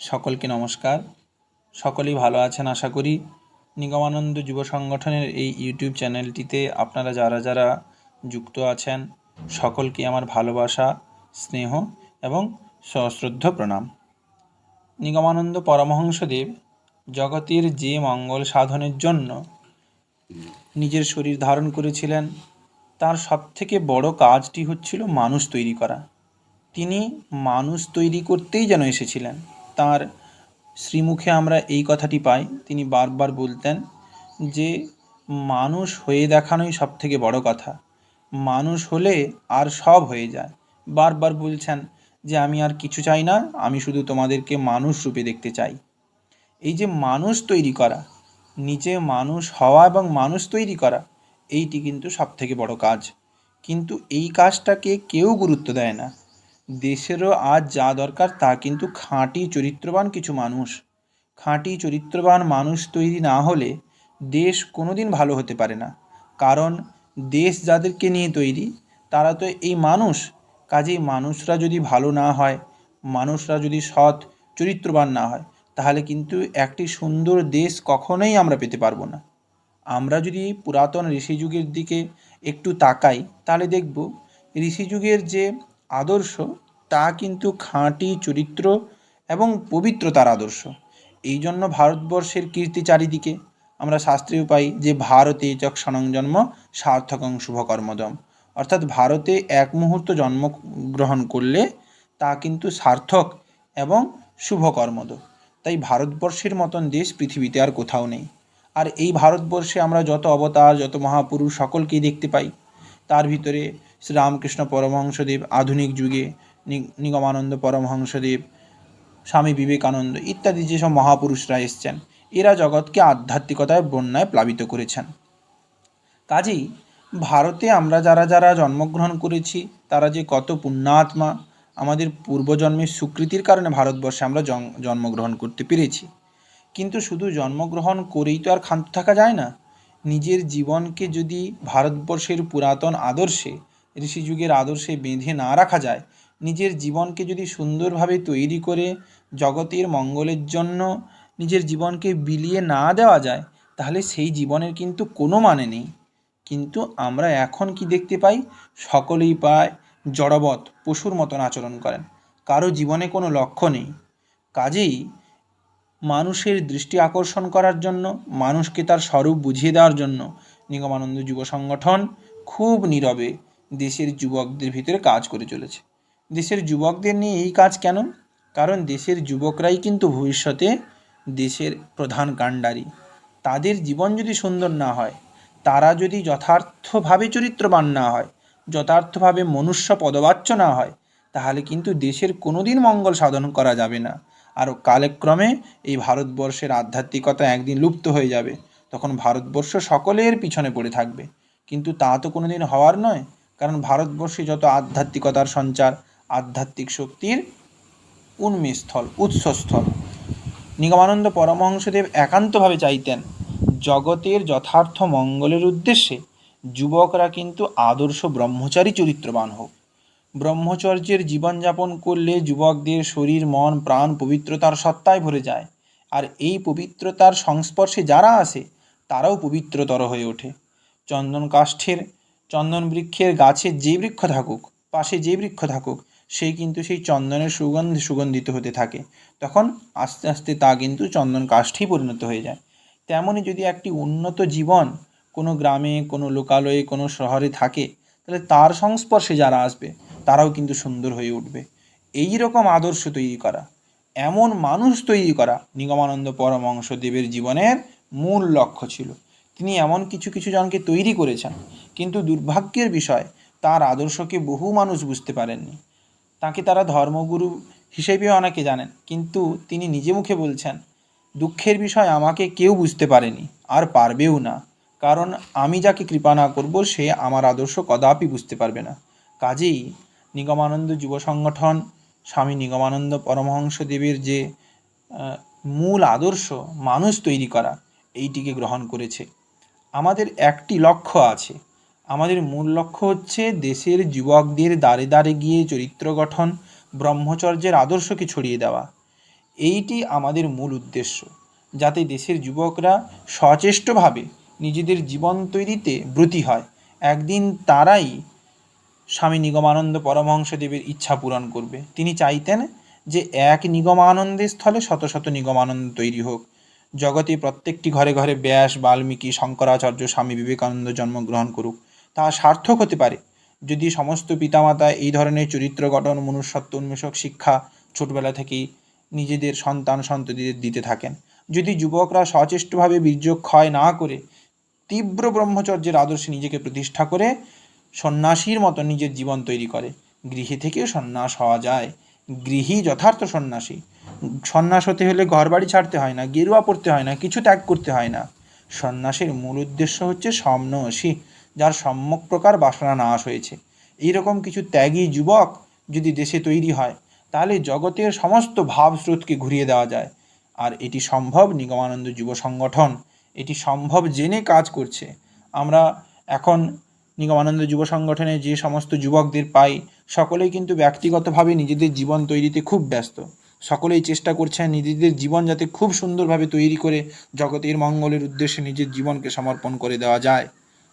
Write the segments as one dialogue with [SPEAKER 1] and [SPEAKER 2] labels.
[SPEAKER 1] সকলকে নমস্কার। সকলেই ভালো আছেন আশা করি। নিগমানন্দ যুব সংগঠনের এই ইউটিউব চ্যানেলটিতে আপনারা যারা যারা যুক্ত আছেন সকলকে আমার ভালোবাসা, স্নেহ এবং সশ্রদ্ধ প্রণাম। নিগমানন্দ পরমহংসদেব জগতের যে মঙ্গল সাধনের জন্য নিজের শরীর ধারণ করেছিলেন, তার সবথেকে বড় কাজটি হচ্ছিল মানুষ তৈরি করা। তিনি মানুষ তৈরি করতেই যেন এসেছিলেন। তার শ্রীমুখে আমরা এই কথাটি পাই, তিনি বারবার বলতেন যে মানুষ হয়ে দেখানোই সবথেকে বড় কথা, মানুষ হলে আর সব হয়ে যায়। বারবার বলছেন যে আমি আর কিছু চাই না, আমি শুধু তোমাদেরকে মানুষ রূপে দেখতে চাই। এই যে মানুষ তৈরি করা, নিজে মানুষ হওয়া এবং মানুষ তৈরি করা, এইটি কিন্তু সবথেকে বড় কাজ। কিন্তু এই কাজটাকে কেউ গুরুত্ব দেয় না। দেশেরও আজ যা দরকার তা কিন্তু খাঁটি চরিত্রবান কিছু মানুষ। খাঁটি চরিত্রবান মানুষ তৈরি না হলে দেশ কোনোদিন ভালো হতে পারে না। কারণ দেশ যাদেরকে নিয়ে তৈরি তারা তো এই মানুষ। কাজেই মানুষরা যদি ভালো না হয়, মানুষরা যদি সৎ চরিত্রবান না হয়, তাহলে কিন্তু একটি সুন্দর দেশ কখনোই আমরা পেতে পারবো না। আমরা যদি পুরাতন ঋষিযুগের দিকে একটু তাকাই, তাহলে দেখব ঋষিযুগের যে আদর্শ তা কিন্তু খাঁটি চরিত্র এবং পবিত্রতার আদর্শ। এই জন্য ভারতবর্ষের কীর্তি চারিদিকে। আমরা শাস্ত্রেও পাই যে ভারতে যৎক্ষণং জন্ম সার্থকং শুভকর্মদম, অর্থাৎ ভারতে এক মুহূর্ত জন্মগ্রহণ করলে তা কিন্তু সার্থক এবং শুভকর্মদ। তাই ভারতবর্ষের মতন দেশ পৃথিবীতে আর কোথাও নেই। আর এই ভারতবর্ষে আমরা যত অবতার, যত মহাপুরুষ সকলকেই দেখতে পাই। তার ভিতরে শ্রীরামকৃষ্ণ পরমহংসদেব আধুনিক যুগে, নিগমানন্দ পরমহংসদেব, স্বামী বিবেকানন্দ ইত্যাদি যেসব মহাপুরুষরা এসছেন, এরা জগৎকে আধ্যাত্মিকতায় বন্যায় প্লাবিত করেছেন। কাজেই ভারতে আমরা যারা যারা জন্মগ্রহণ করেছি তারা যে কত পুণ্যাত্মা, আমাদের পূর্বজন্মের স্বীকৃতির কারণে ভারতবর্ষে আমরা জন্মগ্রহণ করতে পেরেছি। কিন্তু শুধু জন্মগ্রহণ করেই তো আর ক্ষান্ত থাকা যায় না। নিজের জীবনকে যদি ভারতবর্ষের পুরাতন আদর্শে, ঋষিযুগের আদর্শে বেঁধে না রাখা যায়, নিজের জীবনকে যদি সুন্দরভাবে তৈরি করে জগতের মঙ্গলের জন্য নিজের জীবনকে বিলিয়ে না দেওয়া যায়, তাহলে সেই জীবনের কিন্তু কোনো মানে নেই। কিন্তু আমরা এখন কি দেখতে পাই, সকলেই প্রায় জড়বৎ পশুর মতন আচরণ করেন, কারো জীবনে কোনো লক্ষ্য নেই। কাজেই মানুষের দৃষ্টি আকর্ষণ করার জন্য, মানুষকে তার স্বরূপ বুঝিয়ে দেওয়ার জন্য নিগমানন্দ যুব সংগঠন খুব নীরবে দেশের যুবকদের ভিতরে কাজ করে চলেছে। দেশের যুবকদের নিয়ে এই কাজ কেন? কারণ দেশের যুবকরাই কিন্তু ভবিষ্যতে দেশের প্রধান কাণ্ডারি। তাদের জীবন যদি সুন্দর না হয়, তারা যদি যথার্থভাবে চরিত্রবান না হয়, যথার্থভাবে মনুষ্য পদবাচ্য না হয়, তাহলে কিন্তু দেশের কোনোদিন মঙ্গল সাধন করা যাবে না। আর কালক্রমে এই ভারতবর্ষের আধ্যাত্মিকতা একদিন লুপ্ত হয়ে যাবে। তখন ভারতবর্ষ সকলের পিছনে পড়ে থাকবে। কিন্তু তা তো কোনোদিন হওয়ার নয়। কারণ ভারতবর্ষে যত আধ্যাত্মিকতার সঞ্চার, আধ্যাত্মিক শক্তির উন্মেষস্থল, উৎসস্থল। নিগমানন্দ পরমহংসদেব একান্তভাবে চাইতেন জগতের যথার্থ মঙ্গলের উদ্দেশ্যে যুবকরা কিন্তু আদর্শ ব্রহ্মচারী চরিত্রবান হোক। ব্রহ্মচর্যের জীবনযাপন করলে যুবকদের শরীর, মন, প্রাণ পবিত্রতার সত্তায় ভরে যায়। আর এই পবিত্রতার সংস্পর্শে যারা আসে তারাও পবিত্রতর হয়ে ওঠে। চন্দন বৃক্ষের গাছে যে বৃক্ষ থাকুক, পাশে যে বৃক্ষ থাকুক, সেই কিন্তু সেই চন্দনের সুগন্ধে সুগন্ধিত হতে থাকে। তখন আস্তে আস্তে তা কিন্তু চন্দন কাষ্ঠেই পরিণত হয়ে যায়। তেমনই যদি একটি উন্নত জীবন কোনো গ্রামে, কোনো লোকালয়ে, কোনো শহরে থাকে, তাহলে তার সংস্পর্শে যারা আসবে তারাও কিন্তু সুন্দর হয়ে উঠবে। এই রকম আদর্শ তৈরি করা, এমন মানুষ তৈরি করা নিগমানন্দ পরমহংসদেবের জীবনের মূল লক্ষ্য ছিল। তিনি এমন কিছু কিছু জনকে তৈরি করেছেন, কিন্তু দুর্ভাগ্যের বিষয় তার আদর্শকে বহু মানুষ বুঝতে পারেননি। তাকে তারা ধর্মগুরু হিসেবেও অনেকে জানেন, কিন্তু তিনি নিজে মুখে বলছেন, দুঃখের বিষয় আমাকে কেউ বুঝতে পারেনি, আর পারবেও না। কারণ আমি যাকে কৃপা না করব সে আমার আদর্শ কদাপি বুঝতে পারবে না। কাজেই নিগমানন্দ যুব সংগঠন স্বামী নিগমানন্দ পরমহংসদেবের যে মূল আদর্শ মানুষ তৈরি করা, এইটিকে গ্রহণ করেছে। আমাদের একটি লক্ষ্য আছে, আমাদের মূল লক্ষ্য হচ্ছে দেশের যুবকদের দ্বারে দ্বারে গিয়ে চরিত্র গঠন, ব্রহ্মচর্যের আদর্শকে ছড়িয়ে দেওয়া। এইটি আমাদের মূল উদ্দেশ্য, যাতে দেশের যুবকরা সচেষ্টভাবে নিজেদের জীবন তৈরিতে ব্রতী হয়। একদিন তারাই স্বামী নিগমানন্দ পরমহংসদেবের ইচ্ছা পূরণ করবে। তিনি চাইতেন যে এক নিগমানন্দের স্থলে শত শত নিগমানন্দ তৈরি হোক। জগতে প্রত্যেকটি ঘরে ঘরে ব্যাস, বাল্মীকি, শঙ্করাচার্য, স্বামী বিবেকানন্দ জন্মগ্রহণ করুক। তা সার্থক হতে পারে যদি সমস্ত পিতামাতা এই ধরনের চরিত্র গঠন, মনুষ্যত্ব উন্মেষক শিক্ষা ছোটবেলা থেকেই নিজেদের সন্তান সন্ততিদের দিতে থাকেন। যদি যুবকরা সচেষ্টভাবে বীর্যক্ষয় না করে তীব্র ব্রহ্মচর্যের আদর্শে নিজেকে প্রতিষ্ঠা করে সন্ন্যাসীর মতো নিজের জীবন তৈরি করে, গৃহে থেকেও সন্ন্যাস হওয়া যায়। গৃহী যথার্থ সন্ন্যাসী। সন্ন্যাস হতে হলে ঘরবাড়ি ছাড়তে হয় না, গেরুয়া পড়তে হয় না, কিছু ত্যাগ করতে হয় না। সন্ন্যাসের মূল উদ্দেশ্য হচ্ছে সমনসী, যার সম্যক প্রকার বাসনা নাশ হয়েছে। এইরকম কিছু ত্যাগী যুবক যদি দেশে তৈরি হয়, তাহলে জগতের সমস্ত ভাবস্রোতকে ঘুরিয়ে দেওয়া যায়। আর এটি সম্ভব নিগমানন্দ যুব সংগঠন এটি সম্ভব জেনে কাজ করছে। আমরা এখন নিগমানন্দ যুব সংগঠনে যে সমস্ত যুবকদের পাই, সকলেই কিন্তু ব্যক্তিগতভাবে নিজেদের জীবন তৈরিতে খুব ব্যস্ত। সকলেই চেষ্টা করছেন নিজেদের জীবন যাতে খুব সুন্দরভাবে তৈরি করে জগতের মঙ্গলের উদ্দেশ্যে নিজের জীবনকে সমর্পণ করে দেওয়া যায়।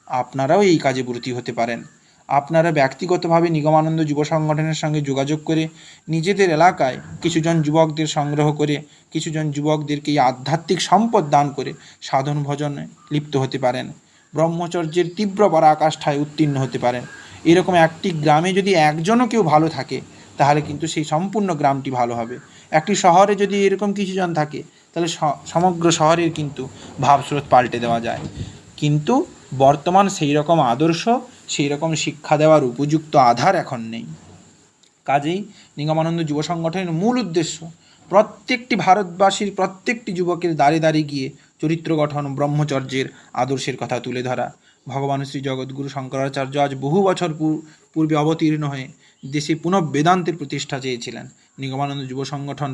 [SPEAKER 1] আপনারাও এই কাজে ব্রতী হতে পারেন। আপনারা ব্যক্তিগতভাবে নিগমানন্দ যুব সংগঠনের সঙ্গে যোগাযোগ করে নিজেদের এলাকায় কিছুজন যুবকদের সংগ্রহ করে, কিছুজন যুবকদেরকে এই আধ্যাত্মিক সম্পদ দান করে সাধন ভজনে লিপ্ত হতে পারেন। ব্রহ্মচর্যের তীব্র পরাকাষ্ঠায় উত্তীর্ণ হতে পারেন। এরকম একটি গ্রামে যদি একজনও কেউ ভালো থাকে, তাহলে কিন্তু সেই সম্পূর্ণ গ্রামটি ভালো হবে। একটি শহরে যদি এরকম কিছুজন থাকে, তাহলে সমগ্র শহরের কিন্তু ভাবস্রোত পাল্টে দেওয়া যায়। কিন্তু বর্তমান সেই রকম আদর্শ, সেই রকম শিক্ষা দেওয়ার উপযুক্ত আধার এখন নেই। কাজেই নিগমানন্দ যুব সংগঠনের মূল উদ্দেশ্য প্রত্যেকটি ভারতবাসীর প্রত্যেকটি যুবকের দ্বারে দ্বারে গিয়ে চরিত্র গঠন, ব্রহ্মচর্যের আদর্শের কথা তুলে ধরা। ভগবান শ্রী জগৎগুরু শঙ্করাচার্য আজ বহু বছর পূর্বে অবতীর্ণ হয়ে দেশে পুনঃ বেদান্তের প্রতিষ্ঠা চেয়েছিলেন। নিগমানন্দ যুব সংগঠন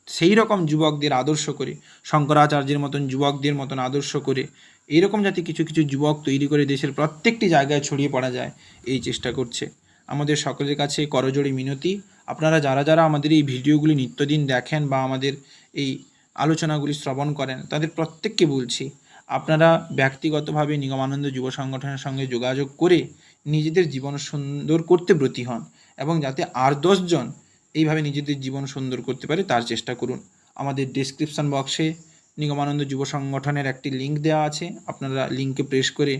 [SPEAKER 1] সেই রকম যুবকদের আদর্শ করে, শঙ্করাচার্যের মতন যুবকদের মতন আদর্শ করে, এইরকম যাতে কিছু কিছু যুবক তৈরি করে দেশের প্রত্যেকটি জায়গায় ছড়িয়ে পড়া যায়, এই চেষ্টা করছে। আমাদের সকলের কাছে করজোড়ে মিনতি, আপনারা যারা যারা আমাদের এই ভিডিওগুলি নিত্যদিন দেখেন বা আমাদের এই আলোচনাগুলি শ্রবণ করেন, তাদের প্রত্যেককে বলছি, আপনারা ব্যক্তিগতভাবে নিগমানন্দ যুব সংগঠনের সঙ্গে যোগাযোগ করে নিজেদের জীবন সুন্দর করতে ব্রতী হন, এবং যাতে আর 10 জন এইভাবে নিজেদের জীবন সুন্দর করতে পারে তার চেষ্টা করুন। আমাদের ডেসক্রিপশন বক্সে নিগমানন্দ যুব সংগঠনের একটি লিঙ্ক দেওয়া আছে, আপনারা লিঙ্কে প্রেস করে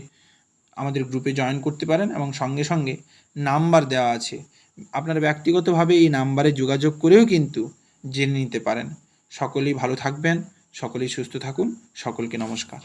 [SPEAKER 1] আমাদের গ্রুপে জয়েন করতে পারেন, এবং সঙ্গে সঙ্গে নাম্বার দেওয়া আছে, আপনারা ব্যক্তিগতভাবে এই নাম্বারে যোগাযোগ করেও কিন্তু জেনে নিতে পারেন। সকলেই ভালো থাকবেন, সকলেই সুস্থ থাকুন, সকলকে নমস্কার।